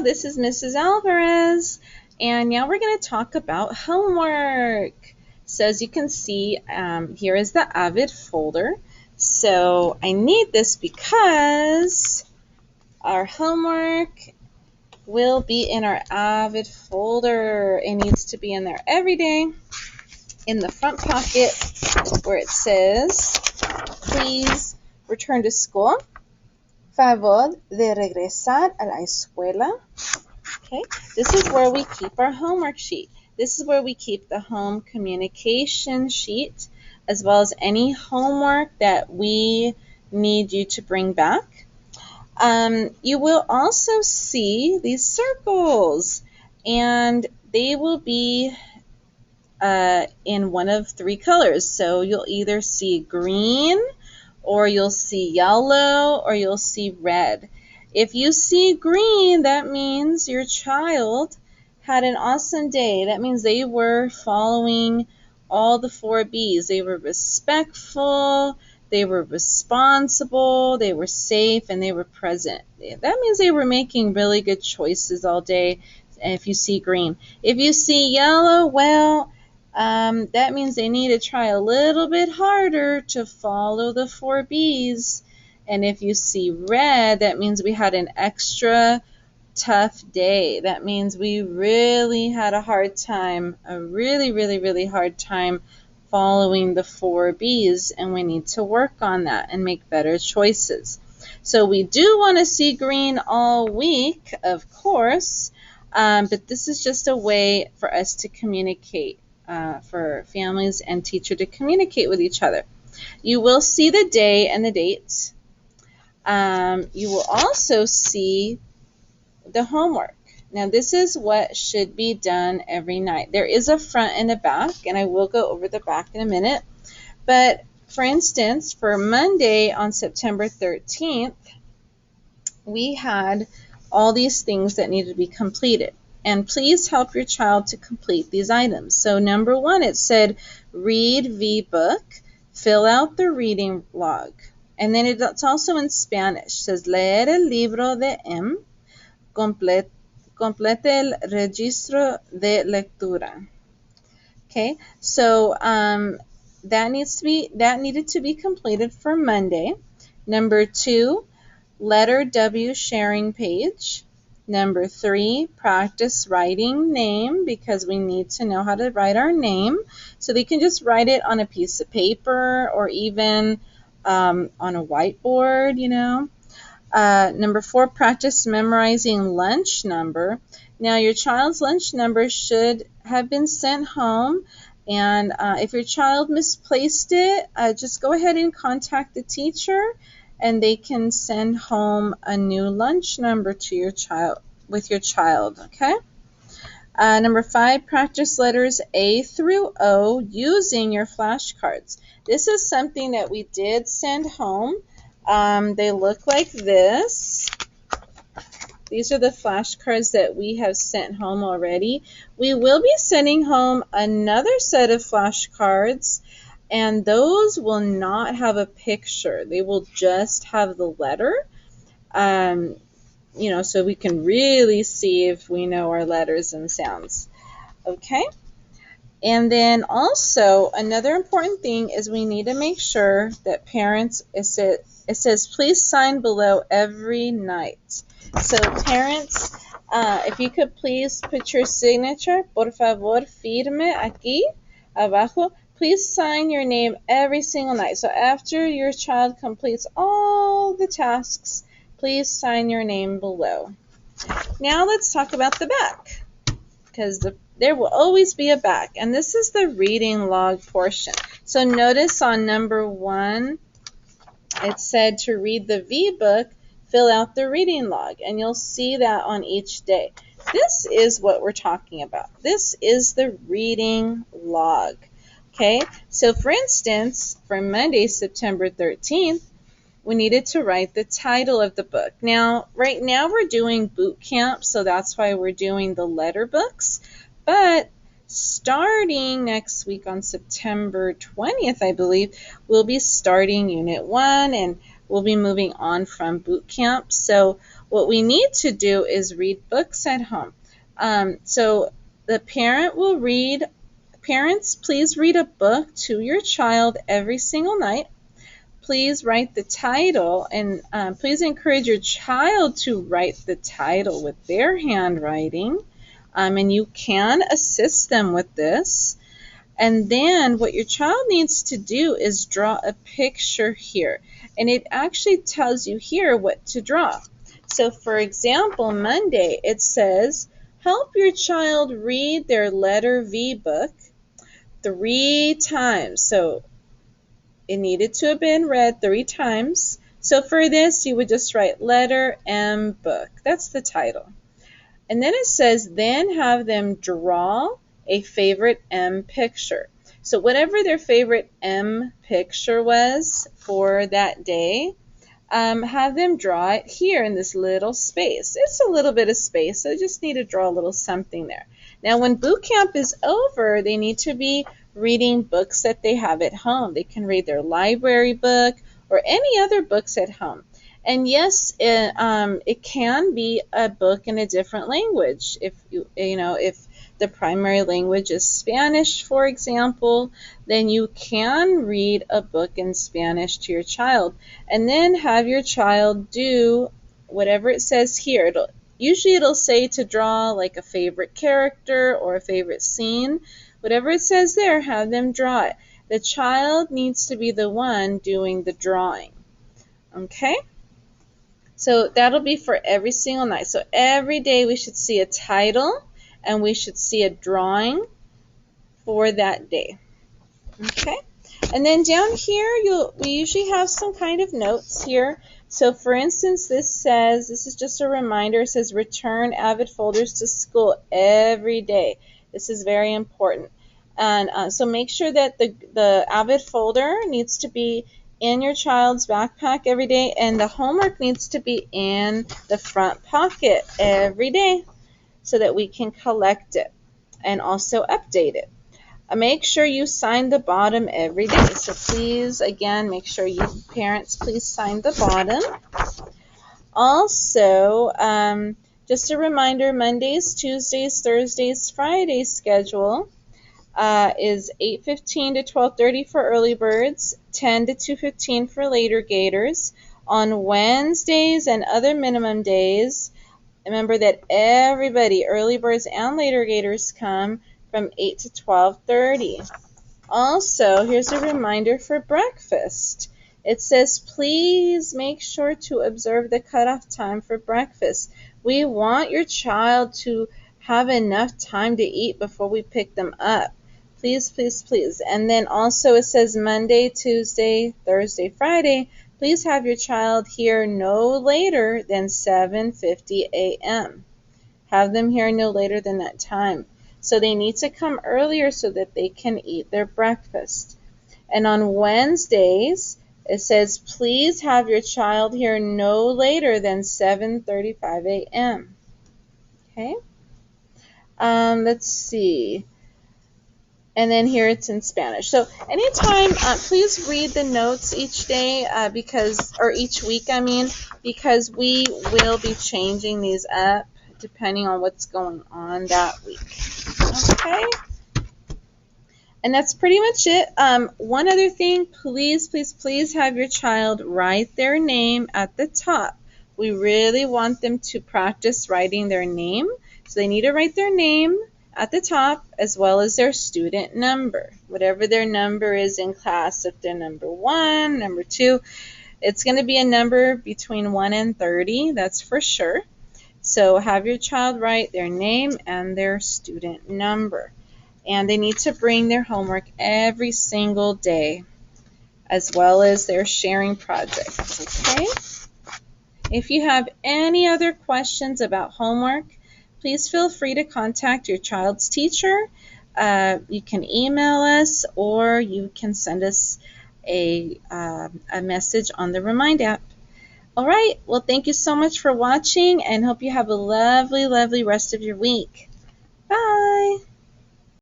this is Mrs. Alvarez, and now we're going to talk about homework. So as you can see, here is the Avid folder. So I need this because our homework will be in our Avid folder. It needs to be in there every day in the front pocket where it says, please return to school. Favor de regresar a la escuela. Okay, this is where we keep our homework sheet. This is where we keep the home communication sheet, as well as any homework that we need you to bring back. You will also see these circles, and they will be in one of three colors. So you'll either see green, or you'll see yellow, or you'll see red. If you see green, that means your child had an awesome day. That means they were following all the 4 B's. They were respectful, they were responsible, they were safe, and they were present. That means they were making really good choices all day if you see green. If you see yellow, well, that means they need to try a little bit harder to follow the 4 B's. And if you see red, that means we had an extra tough day. That means we really had a hard time, a really hard time following the 4 B's, and we need to work on that and make better choices. So we do want to see green all week, of course, but this is just a way for us to communicate. For families and teacher to communicate with each other. You will see the day and the date. You will also see the homework. Now this is what should be done every night. There is a front and a back, and I will go over the back in a minute. But for instance, for Monday on September 13th, we had all these things that needed to be completed. And please help your child to complete these items. So number 1, it said read V-book, fill out the reading log. And then it's also in Spanish. It says leer el libro de M, complete el registro de lectura. Okay, so that needed to be completed for Monday. Number 2, letter W sharing page. Number 3, practice writing name, because we need to know how to write our name. So they can just write it on a piece of paper or even on a whiteboard, you know. Number 4, practice memorizing lunch number. Now your child's lunch number should have been sent home. And if your child misplaced it, just go ahead and contact the teacher, and they can send home a new lunch number to your child with your child, okay? Number 5, practice letters A through O using your flashcards. This is something that we did send home. They look like this. These are the flashcards that we have sent home already. We will be sending home another set of flashcards, and those will not have a picture. They will just have the letter, you know, so we can really see if we know our letters and sounds. Okay? And then also, another important thing is we need to make sure that parents, it says, please sign below every night. So parents, if you could please put your signature, por favor, firme aquí, abajo. Please sign your name every single night. So after your child completes all the tasks, please sign your name below. Now let's talk about the back, because there will always be a back, and this is the reading log portion. So notice on number 1, it said to read the V-book, fill out the reading log, and you'll see that on each day. This is what we're talking about. This is the reading log. Okay, so for instance, for Monday, September 13th, we needed to write the title of the book. Now, right now we're doing boot camp, so that's why we're doing the letter books. But starting next week on September 20th, I believe, we'll be starting Unit 1, and we'll be moving on from boot camp. So what we need to do is read books at home. So the parent will read, parents, please read a book to your child every single night. Please write the title, and please encourage your child to write the title with their handwriting, and you can assist them with this. And then what your child needs to do is draw a picture here, and it actually tells you here what to draw. So for example, Monday, it says, help your child read their letter V book 3 times. So it needed to have been read 3 times. So for this, you would just write letter M book. That's the title. And then it says, then have them draw a favorite M picture. So whatever their favorite M picture was for that day, have them draw it here in this little space. It's a little bit of space, so you just need to draw a little something there. Now when boot camp is over, they need to be reading books that they have at home. They can read their library book or any other books at home. And yes, it can be a book in a different language. If if the primary language is Spanish, for example, then you can read a book in Spanish to your child, and then have your child do whatever it says here. Usually it'll say to draw like a favorite character or a favorite scene. Whatever it says there, have them draw it. The child needs to be the one doing the drawing. Okay? So that'll be for every single night. So every day we should see a title and we should see a drawing for that day. Okay? And then down here, we usually have some kind of notes here. So for instance, this is just a reminder, it says return AVID folders to school every day. This is very important. And so make sure that the AVID folder needs to be in your child's backpack every day, and the homework needs to be in the front pocket every day so that we can collect it and also update it. Make sure you sign the bottom every day. So please, again, make sure you parents please sign the bottom. Also, just a reminder, Mondays, Tuesdays, Thursdays, Fridays schedule is 8:15 to 12:30 for early birds, 10 to 2:15 for later gators. On Wednesdays and other minimum days, remember that everybody, early birds and later gators, come from 8 to 12:30. Also, here's a reminder for breakfast. It says, please make sure to observe the cutoff time for breakfast. We want your child to have enough time to eat before we pick them up. Please, please, please. And then also it says Monday, Tuesday, Thursday, Friday, please have your child here no later than 7:50 a.m. Have them here no later than that time. So they need to come earlier so that they can eat their breakfast. And on Wednesdays, it says, please have your child here no later than 7:35 a.m. Okay? Let's see. And then here it's in Spanish. So anytime, please read the notes each day or each week, because we will be changing these up depending on what's going on that week. Okay? And that's pretty much it. One other thing, please, please, please have your child write their name at the top. We really want them to practice writing their name. So they need to write their name at the top as well as their student number. Whatever their number is in class, if they're number 1, number 2, it's going to be a number between 1 and 30, that's for sure. So have your child write their name and their student number. And they need to bring their homework every single day, as well as their sharing projects, okay? If you have any other questions about homework, please feel free to contact your child's teacher. You can email us, or you can send us a message on the Remind app. All right, well, thank you so much for watching, and hope you have a lovely, lovely rest of your week. Bye.